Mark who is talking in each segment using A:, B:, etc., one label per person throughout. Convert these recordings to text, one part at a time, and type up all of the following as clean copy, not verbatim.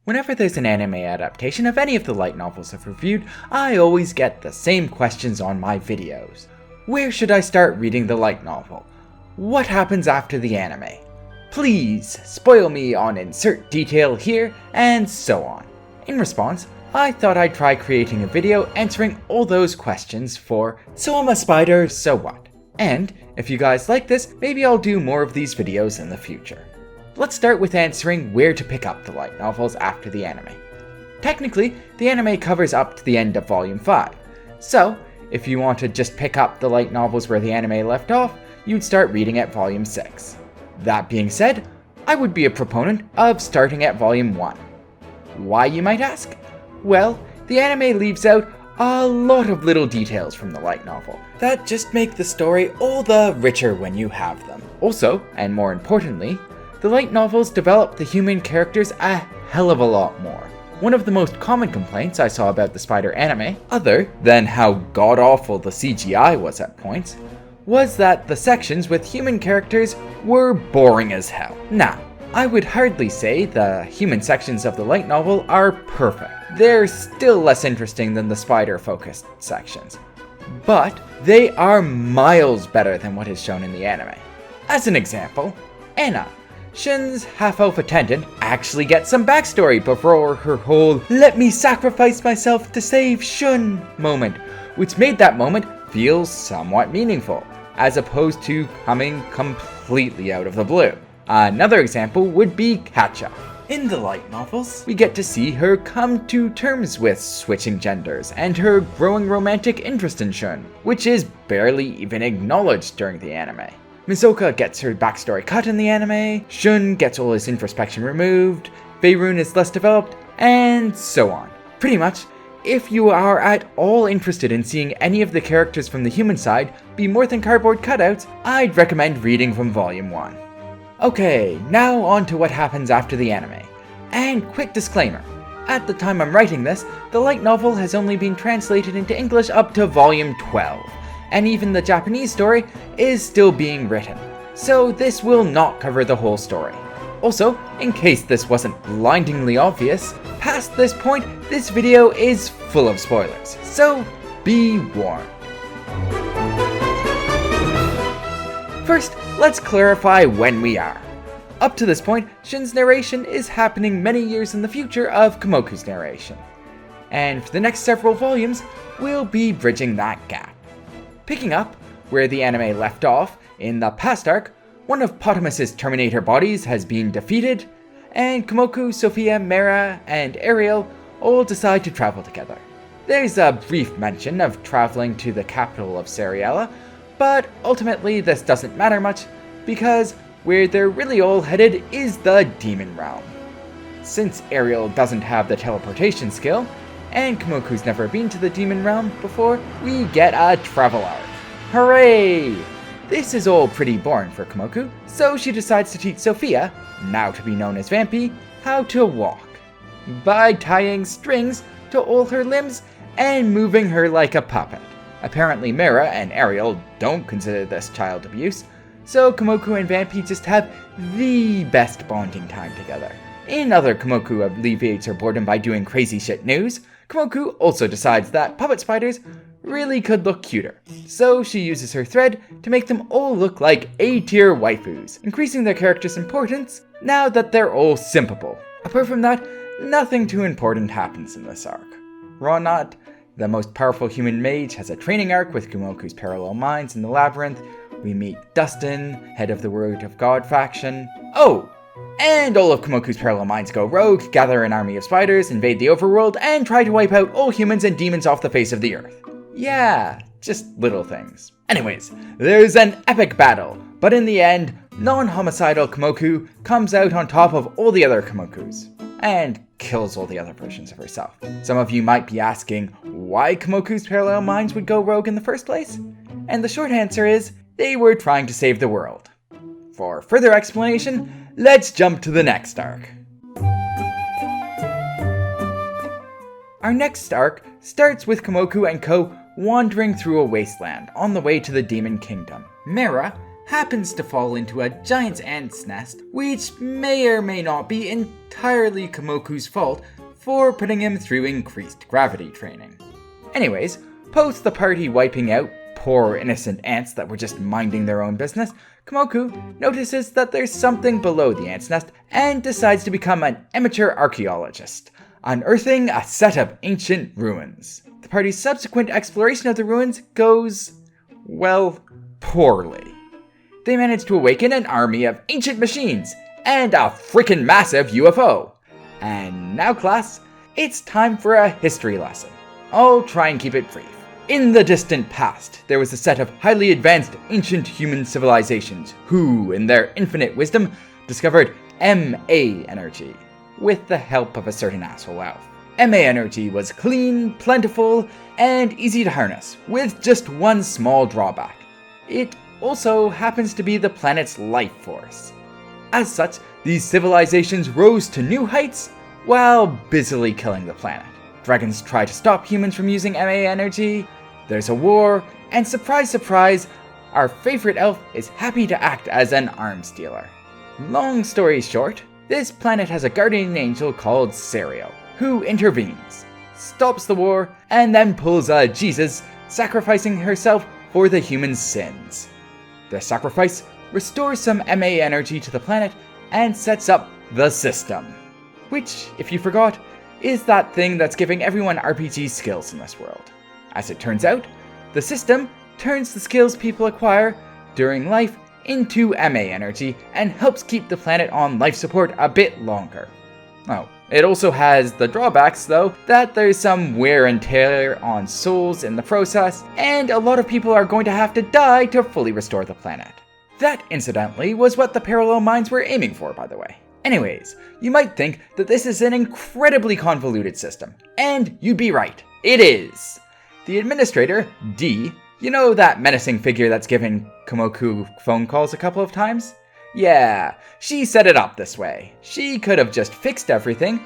A: Whenever there's an anime adaptation of any of the light novels I've reviewed, I always get the same questions on my videos. Where should I start reading the light novel? What happens after the anime? Please spoil me on insert detail here, and so on. In response, I thought I'd try creating a video answering all those questions for So I'm a Spider, So What? And if you guys like this, maybe I'll do more of these videos in the future. Let's start with answering where to pick up the light novels after the anime. Technically, the anime covers up to the end of Volume 5, so if you want to just pick up the light novels where the anime left off, you'd start reading at Volume 6. That being said, I would be a proponent of starting at Volume 1. Why, you might ask? Well, the anime leaves out a lot of little details from the light novel that just make the story all the richer when you have them. Also, and more importantly, the light novels develop the human characters a hell of a lot more. One of the most common complaints I saw about the Spider anime, other than how god-awful the CGI was at points, was that the sections with human characters were boring as hell. Now, I would hardly say the human sections of the light novel are perfect. They're still less interesting than the Spider-focused sections, but they are miles better than what is shown in the anime. As an example, Anna, Shun's half-elf attendant, actually gets some backstory before her whole "let me sacrifice myself to save Shun" moment, which made that moment feel somewhat meaningful, as opposed to coming completely out of the blue. Another example would be Katja. In the light novels, we get to see her come to terms with switching genders and her growing romantic interest in Shun, which is barely even acknowledged during the anime. Mizoka gets her backstory cut in the anime, Shun gets all his introspection removed, Beirun is less developed, and so on. Pretty much, if you are at all interested in seeing any of the characters from the human side be more than cardboard cutouts, I'd recommend reading from Volume 1. Okay, now on to what happens after the anime. And quick disclaimer, at the time I'm writing this, the light novel has only been translated into English up to Volume 12. And even the Japanese story is still being written, so this will not cover the whole story. Also, in case this wasn't blindingly obvious, past this point, this video is full of spoilers, so be warned. First, let's clarify when we are. Up to this point, Shun's narration is happening many years in the future of Komoku's narration, and for the next several volumes, we'll be bridging that gap. Picking up where the anime left off, in the past arc, one of Potamus's Terminator bodies has been defeated, and Komoku, Sophia, Mera, and Ariel all decide to travel together. There's a brief mention of traveling to the capital of Seriella, but ultimately this doesn't matter much, because where they're really all headed is the Demon Realm. Since Ariel doesn't have the teleportation skill, and Komoku's never been to the Demon Realm before, we get a travel arc. Hooray! This is all pretty boring for Komoku, so she decides to teach Sophia, now to be known as Vampy, how to walk, by tying strings to all her limbs and moving her like a puppet. Apparently Mera and Ariel don't consider this child abuse, so Komoku and Vampy just have the best bonding time together. In other Komoku alleviates her boredom by doing crazy shit news, Komoku also decides that puppet spiders really could look cuter, so she uses her thread to make them all look like A-tier waifus, increasing their characters' importance now that they're all simpable. Apart from that, nothing too important happens in this arc. Ronat, the most powerful human mage, has a training arc with Komoku's parallel minds in the labyrinth. We meet Dustin, head of the Word of God faction. Oh! And all of Komoku's parallel minds go rogue, gather an army of spiders, invade the overworld, and try to wipe out all humans and demons off the face of the earth. Yeah, just little things. Anyways, there's an epic battle, but in the end, non-homicidal Komoku comes out on top of all the other Komokus, and kills all the other versions of herself. Some of you might be asking why Komoku's parallel minds would go rogue in the first place? And the short answer is, they were trying to save the world. For further explanation, let's jump to the next arc. Our next arc starts with Komoku and Co. wandering through a wasteland on the way to the Demon Kingdom. Mera happens to fall into a giant ant's nest, which may or may not be entirely Komoku's fault for putting him through increased gravity training. Anyways, post the party wiping out poor innocent ants that were just minding their own business, Komoku notices that there's something below the ant's nest and decides to become an amateur archaeologist, unearthing a set of ancient ruins. The party's subsequent exploration of the ruins goes, well, poorly. They manage to awaken an army of ancient machines and a freaking massive UFO. And now, class, it's time for a history lesson. I'll try and keep it brief. In the distant past, there was a set of highly advanced ancient human civilizations who, in their infinite wisdom, discovered MA energy, with the help of a certain asshole elf. MA energy was clean, plentiful, and easy to harness, with just one small drawback. It also happens to be the planet's life force. As such, these civilizations rose to new heights while busily killing the planet. Dragons try to stop humans from using MA energy, there's a war, and surprise surprise, our favorite elf is happy to act as an arms dealer. Long story short, this planet has a guardian angel called Serial, who intervenes, stops the war, and then pulls a Jesus, sacrificing herself for the human sins. The sacrifice restores some MA energy to the planet and sets up the system, which, if you forgot, is that thing that's giving everyone RPG skills in this world. As it turns out, the system turns the skills people acquire during life into MA energy and helps keep the planet on life support a bit longer. Oh, it also has the drawbacks though, that there's some wear and tear on souls in the process, and a lot of people are going to have to die to fully restore the planet. That, incidentally, was what the parallel mines were aiming for, by the way. Anyways, you might think that this is an incredibly convoluted system, and you'd be right, it is. The administrator, D, you know that menacing figure that's given Komoku phone calls a couple of times? Yeah, she set it up this way. She could have just fixed everything,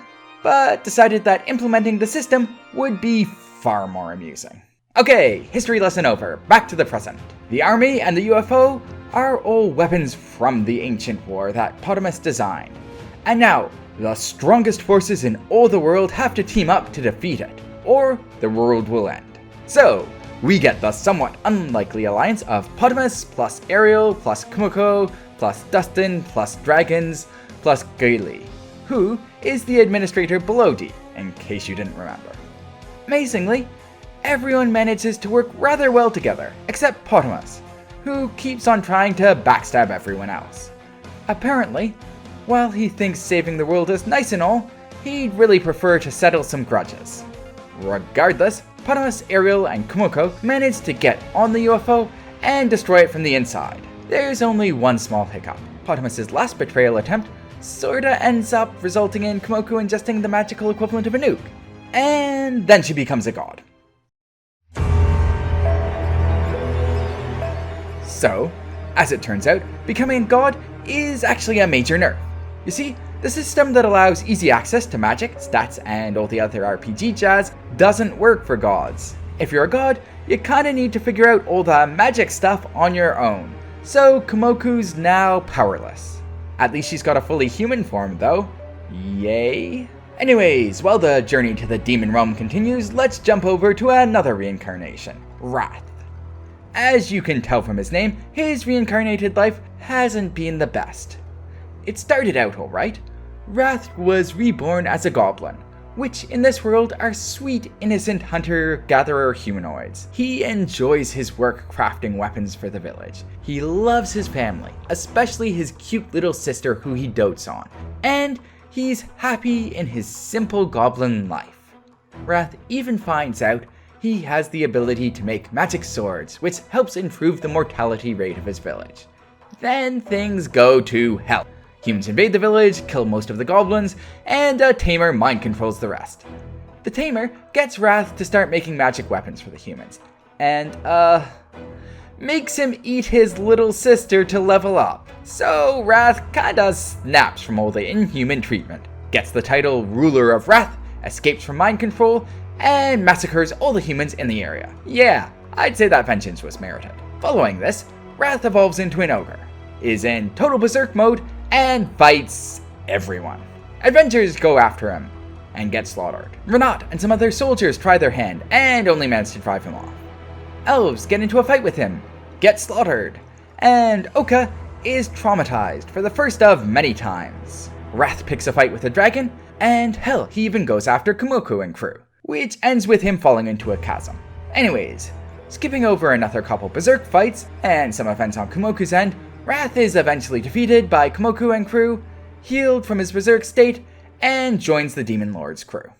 A: but decided that implementing the system would be far more amusing. Okay, history lesson over, back to the present. The army and the UFO are all weapons from the ancient war that Potamus designed. And now, the strongest forces in all the world have to team up to defeat it, or the world will end. So, we get the somewhat unlikely alliance of Potamus plus Ariel plus Komoku plus Dustin plus Dragons plus Gailey, who is the administrator below D, in case you didn't remember. Amazingly, everyone manages to work rather well together, except Potamus, who keeps on trying to backstab everyone else. Apparently, while he thinks saving the world is nice and all, he'd really prefer to settle some grudges. Regardless, Potamus, Ariel, and Komoku manage to get on the UFO and destroy it from the inside. There's only one small hiccup. Potamus' last betrayal attempt sorta ends up resulting in Komoku ingesting the magical equivalent of a nuke. And then she becomes a god. So, as it turns out, becoming a god is actually a major nerf. You see, the system that allows easy access to magic, stats, and all the other RPG jazz doesn't work for gods. If you're a god, you kinda need to figure out all the magic stuff on your own. So Komoku's now powerless. At least she's got a fully human form though. Yay. Anyways, while the journey to the demon realm continues, let's jump over to another reincarnation, Wrath. As you can tell from his name, his reincarnated life hasn't been the best. It started out alright. Wrath was reborn as a goblin, which in this world are sweet, innocent hunter-gatherer humanoids. He enjoys his work crafting weapons for the village. He loves his family, especially his cute little sister who he dotes on. And he's happy in his simple goblin life. Wrath even finds out he has the ability to make magic swords, which helps improve the mortality rate of his village. Then things go to hell. Humans invade the village, kill most of the goblins, and a tamer mind controls the rest. The tamer gets Wrath to start making magic weapons for the humans, and makes him eat his little sister to level up. So Wrath kinda snaps from all the inhuman treatment, gets the title Ruler of Wrath, escapes from mind control, and massacres all the humans in the area. Yeah, I'd say that vengeance was merited. Following this, Wrath evolves into an ogre, is in total berserk mode and fights everyone. Adventurers go after him and get slaughtered. Renat and some other soldiers try their hand and only manage to drive him off. Elves get into a fight with him, get slaughtered, and Oka is traumatized for the first of many times. Wrath picks a fight with a dragon, and hell, he even goes after Komoku and crew, which ends with him falling into a chasm. Anyways, skipping over another couple berserk fights and some events on Komoku's end, Wrath is eventually defeated by Komoku and crew, healed from his berserk state, and joins the Demon Lord's crew.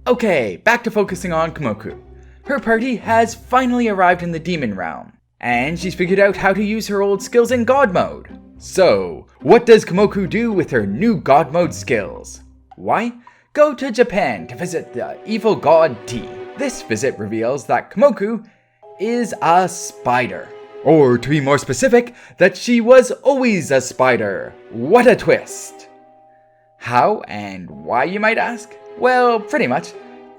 A: Okay, back to focusing on Komoku. Her party has finally arrived in the Demon Realm, and she's figured out how to use her old skills in God Mode. So, what does Komoku do with her new God Mode skills? Why? Go to Japan to visit the evil god T. This visit reveals that Komoku is a spider. Or to be more specific, that she was always a spider. What a twist! How and why, you might ask? Well, pretty much.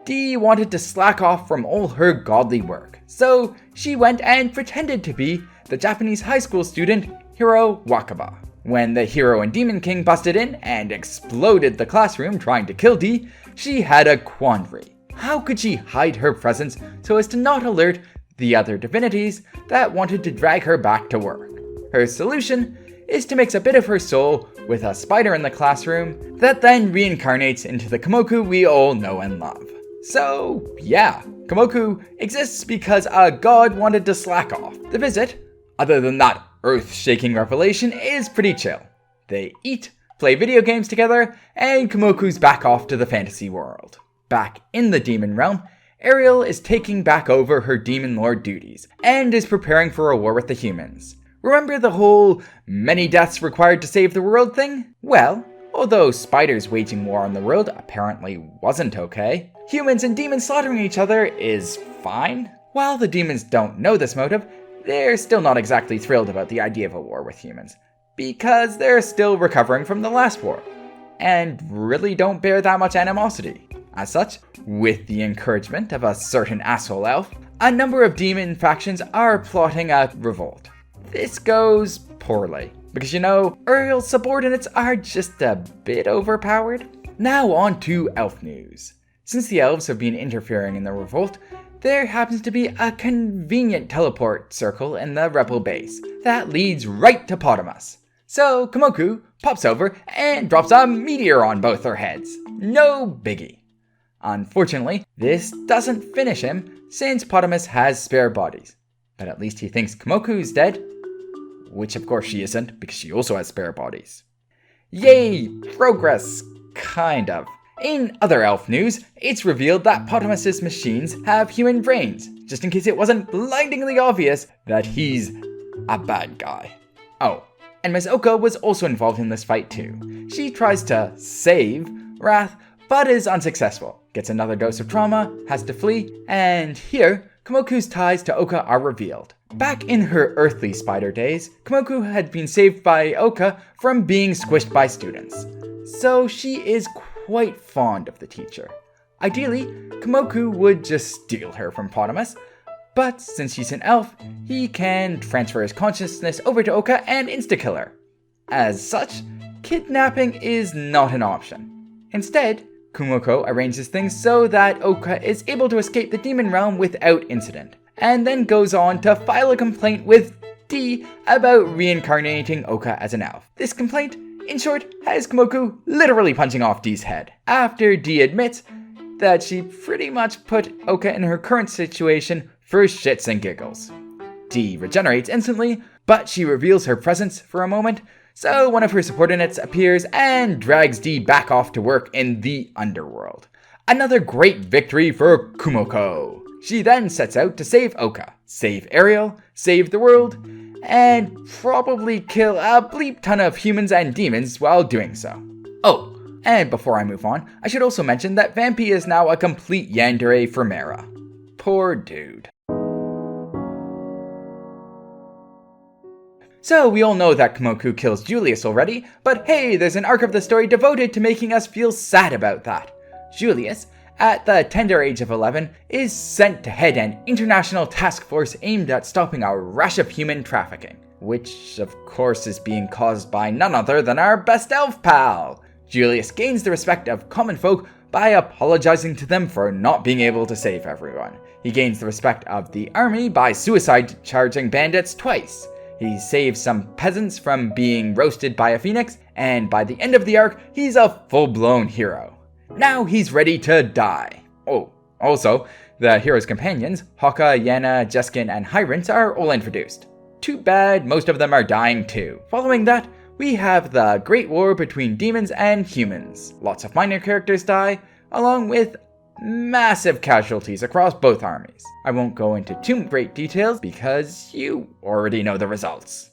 A: Dee wanted to slack off from all her godly work, so she went and pretended to be the Japanese high school student Hiro Wakaba. When the Hero and Demon King busted in and exploded the classroom trying to kill Dee, she had a quandary. How could she hide her presence so as to not alert the other divinities that wanted to drag her back to work? Her solution is to mix a bit of her soul with a spider in the classroom that then reincarnates into the Komoku we all know and love. So, yeah, Komoku exists because a god wanted to slack off. The visit, other than that earth-shaking revelation, is pretty chill. They eat, play video games together, and Komoku's back off to the fantasy world. Back in the Demon Realm, Ariel is taking back over her Demon Lord duties, and is preparing for a war with the humans. Remember the whole many deaths required to save the world thing? Well, although spiders waging war on the world apparently wasn't okay, humans and demons slaughtering each other is fine. While the demons don't know this motive, they're still not exactly thrilled about the idea of a war with humans, because they're still recovering from the last war, and really don't bear that much animosity. As such, with the encouragement of a certain asshole elf, a number of demon factions are plotting a revolt. This goes poorly, because Ariel's subordinates are just a bit overpowered. Now on to elf news. Since the elves have been interfering in the revolt, there happens to be a convenient teleport circle in the rebel base that leads right to Potamus. So Komoku pops over and drops a meteor on both their heads. No biggie. Unfortunately, this doesn't finish him since Potamus has spare bodies. But at least he thinks Komoku's dead. Which of course she isn't, because she also has spare bodies. Yay! Progress! Kind of. In other elf news, it's revealed that Potamus's machines have human brains, just in case it wasn't blindingly obvious that he's a bad guy. Oh, and Miss Oka was also involved in this fight too. She tries to save Wrath, but is unsuccessful, gets another dose of trauma, has to flee, and here, Komoku's ties to Oka are revealed. Back in her earthly spider days, Komoku had been saved by Oka from being squished by students. So she is quite fond of the teacher. Ideally, Komoku would just steal her from Potamus, but since she's an elf, he can transfer his consciousness over to Oka and insta-kill her. As such, kidnapping is not an option. Instead, Kumoko arranges things so that Oka is able to escape the demon realm without incident, and then goes on to file a complaint with Dee about reincarnating Oka as an elf. This complaint, in short, has Komoku literally punching off Dee's head, after Dee admits that she pretty much put Oka in her current situation for shits and giggles. Dee regenerates instantly, but she reveals her presence for a moment, so one of her subordinates appears and drags Dee back off to work in the underworld. Another great victory for Komoko. She then sets out to save Oka, save Ariel, save the world, and probably kill a bleep ton of humans and demons while doing so. Oh, and before I move on, I should also mention that Vampy is now a complete yandere for Mera. Poor dude. So we all know that Komoku kills Julius already, but hey, there's an arc of the story devoted to making us feel sad about that. Julius, at the tender age of 11, is sent to head an international task force aimed at stopping a rash of human trafficking. Which, of course, is being caused by none other than our best elf pal. Julius gains the respect of common folk by apologizing to them for not being able to save everyone. He gains the respect of the army by suicide charging bandits twice. He saves some peasants from being roasted by a phoenix, and by the end of the arc, he's a full-blown hero. Now he's ready to die. Oh, also, the hero's companions, Hawka, Yana, Jeskin, and Hyrant are all introduced. Too bad most of them are dying too. Following that, we have the Great War between demons and humans. Lots of minor characters die, along with massive casualties across both armies. I won't go into too great details because you already know the results.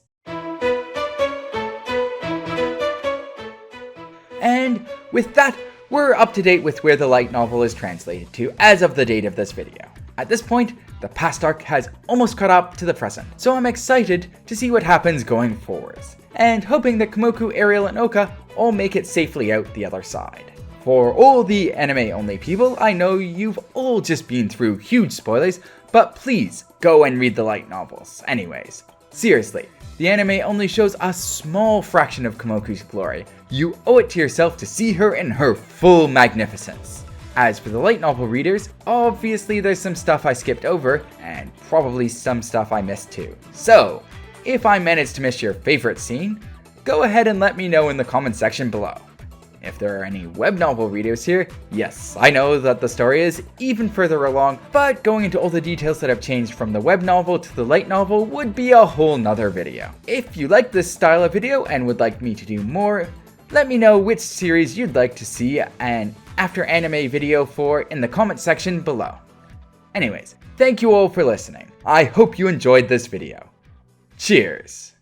A: And with that, we're up to date with where the light novel is translated to as of the date of this video. At this point, the past arc has almost caught up to the present, so I'm excited to see what happens going forwards, and hoping that Komoku, Ariel, and Oka all make it safely out the other side. For all the anime-only people, I know you've all just been through huge spoilers, but please go and read the light novels anyways. Seriously, the anime only shows a small fraction of Komoku's glory. You owe it to yourself to see her in her full magnificence. As for the light novel readers, obviously there's some stuff I skipped over, and probably some stuff I missed too. So, if I managed to miss your favorite scene, go ahead and let me know in the comment section below. If there are any web novel readers here, yes, I know that the story is even further along, but going into all the details that have changed from the web novel to the light novel would be a whole nother video. If you like this style of video and would like me to do more, let me know which series you'd like to see an after anime video for in the comment section below. Anyways, thank you all for listening. I hope you enjoyed this video. Cheers!